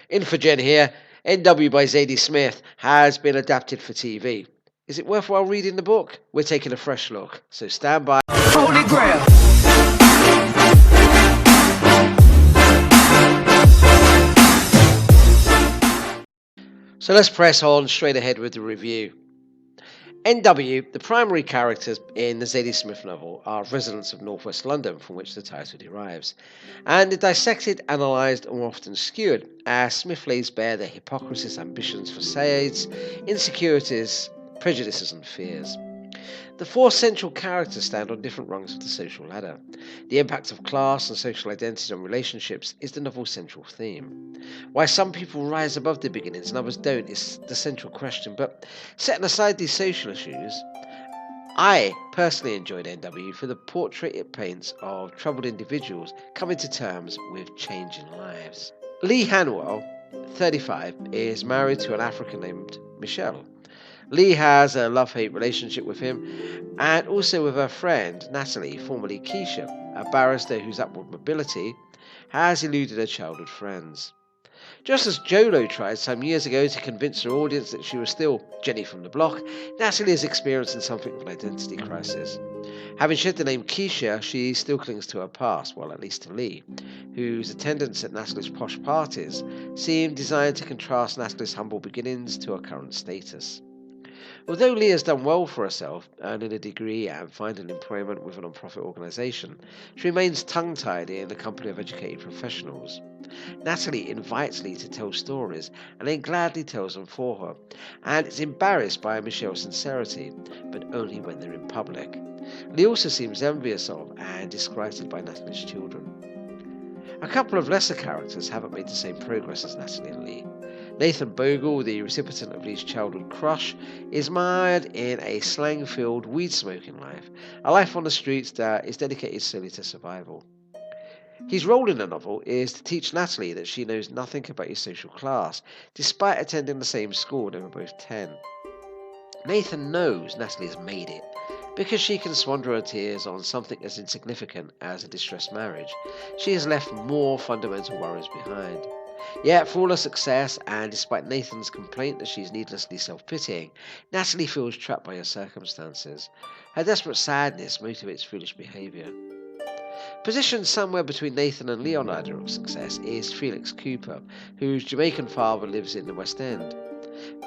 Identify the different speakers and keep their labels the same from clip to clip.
Speaker 1: INFOGEM here. NW by Zadie Smith has been adapted for TV. Is it worthwhile reading the book? We're taking a fresh look, so stand by.
Speaker 2: Holy Grail.
Speaker 1: So let's press on straight ahead with the review. NW, the primary characters in the Zadie Smith novel, are residents of northwest London, from which the title derives, and they're dissected, analysed, and often skewered as Smith lays bare their hypocrisies, ambitions, facades, insecurities, prejudices, and fears. The four central characters stand on different rungs of the social ladder. The impact of class and social identity on relationships is the novel's central theme. Why some people rise above their beginnings and others don't is the central question, but setting aside these social issues, I personally enjoyed NW for the portrait it paints of troubled individuals coming to terms with changing lives. Lee Hanwell, 35, is married to an African named Michelle. Lee has a love-hate relationship with him and also with her friend Natalie, formerly Keisha, a barrister whose upward mobility has eluded her childhood friends. Just as Jolo tried some years ago to convince her audience that she was still Jenny from the block, Natalie is experiencing something of an identity crisis. Having shed the name Keisha, she still clings to her past, well, at least to Lee, whose attendance at Natalie's posh parties seemed designed to contrast Natalie's humble beginnings to her current status. Although Lee has done well for herself, earning a degree and finding employment with a non-profit organisation, she remains tongue-tied in the company of educated professionals. Natalie invites Lee to tell stories, and then gladly tells them for her, and is embarrassed by Michelle's sincerity, but only when they're in public. Lee also seems envious of and disquieted by Natalie's children. A couple of lesser characters haven't made the same progress as Natalie and Lee. Nathan Bogle, the recipient of Lee's childhood crush, is mired in a slang-filled, weed-smoking life, a life on the streets that is dedicated solely to survival. His role in the novel is to teach Natalie that she knows nothing about his social class, despite attending the same school when they were both 10. Nathan knows Natalie has made it, because she can squander her tears on something as insignificant as a distressed marriage. She has left more fundamental worries behind. Yet, for all her success, and despite Nathan's complaint that she is needlessly self-pitying, Natalie feels trapped by her circumstances. Her desperate sadness motivates foolish behaviour. Positioned somewhere between Nathan and Leonardo's success is Felix Cooper, whose Jamaican father lives in the West End.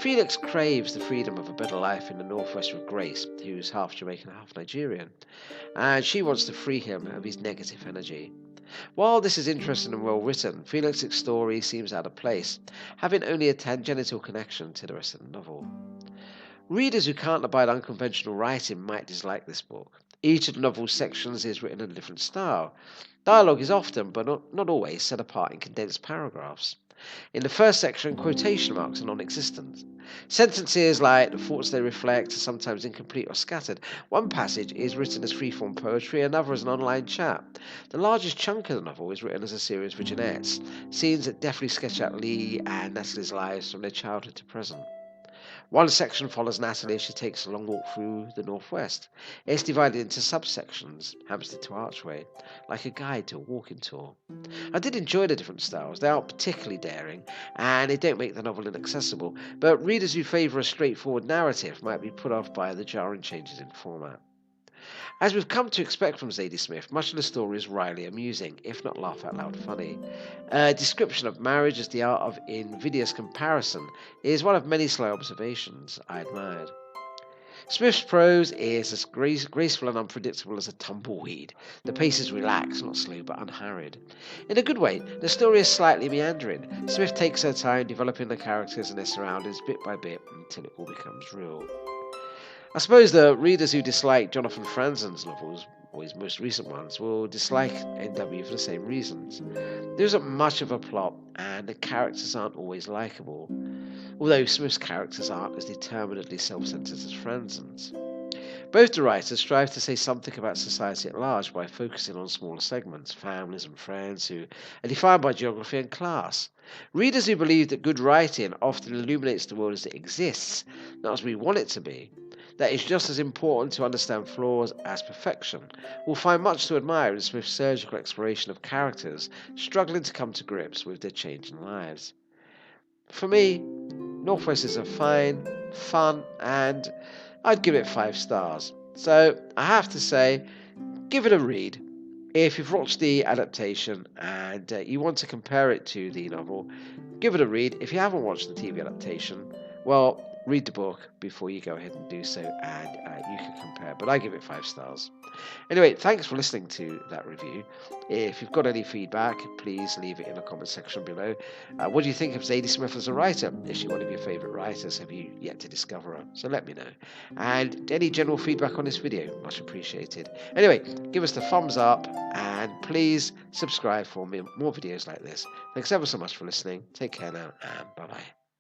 Speaker 1: Felix craves the freedom of a better life in the northwest with Grace, who's half Jamaican, half Nigerian, and she wants to free him of his negative energy. While this is interesting and well written, Felix's story seems out of place, having only a tangential connection to the rest of the novel. Readers who can't abide unconventional writing might dislike this book. Each of the novel's sections is written in a different style. Dialogue is often, but not always, set apart in condensed paragraphs. In the first section, quotation marks are non-existent. Sentences like the thoughts they reflect are sometimes incomplete or scattered. One passage is written as free-form poetry, another as an online chat. The largest chunk of the novel is written as a series of vignettes, scenes that deftly sketch out Lee and Natalie's lives from their childhood to present. One section follows Natalie as she takes a long walk through the northwest. It's divided into subsections, Hampstead to Archway, like a guide to a walking tour. I did enjoy the different styles. They aren't particularly daring, and they don't make the novel inaccessible, but readers who favour a straightforward narrative might be put off by the jarring changes in format. As we've come to expect from Zadie Smith, much of the story is wryly amusing, if not laugh-out-loud funny. A description of marriage as the art of invidious comparison is one of many sly observations I admired. Smith's prose is as graceful and unpredictable as a tumbleweed. The pace is relaxed, not slow, but unhurried. In a good way, the story is slightly meandering. Smith takes her time developing the characters and their surroundings bit by bit until it all becomes real. I suppose the readers who dislike Jonathan Franzen's novels, or his most recent ones, will dislike NW for the same reasons. There isn't much of a plot, and the characters aren't always likeable, although Smith's characters aren't as determinedly self-centered as Franzen's. Both the writers strive to say something about society at large by focusing on smaller segments, families and friends who are defined by geography and class. Readers who believe that good writing often illuminates the world as it exists, not as we want it to be, that is just as important to understand flaws as perfection, will find much to admire in Smith's surgical exploration of characters struggling to come to grips with their changing lives. For me, Northwest is a fine, fun, and I'd give it 5 stars. So I have to say, give it a read. If you've watched the adaptation and you want to compare it to the novel, give it a read. If you haven't watched the TV adaptation, well, read the book before you go ahead and do so, and you can compare. But I give it 5 stars. Anyway, thanks for listening to that review. If you've got any feedback, please leave it in the comment section below. What do you think of Zadie Smith as a writer? Is she one of your favourite writers? Have you yet to discover her? So let me know. And any general feedback on this video, much appreciated. Anyway, give us the thumbs up and please subscribe for more videos like this. Thanks ever so much for listening. Take care now and bye-bye.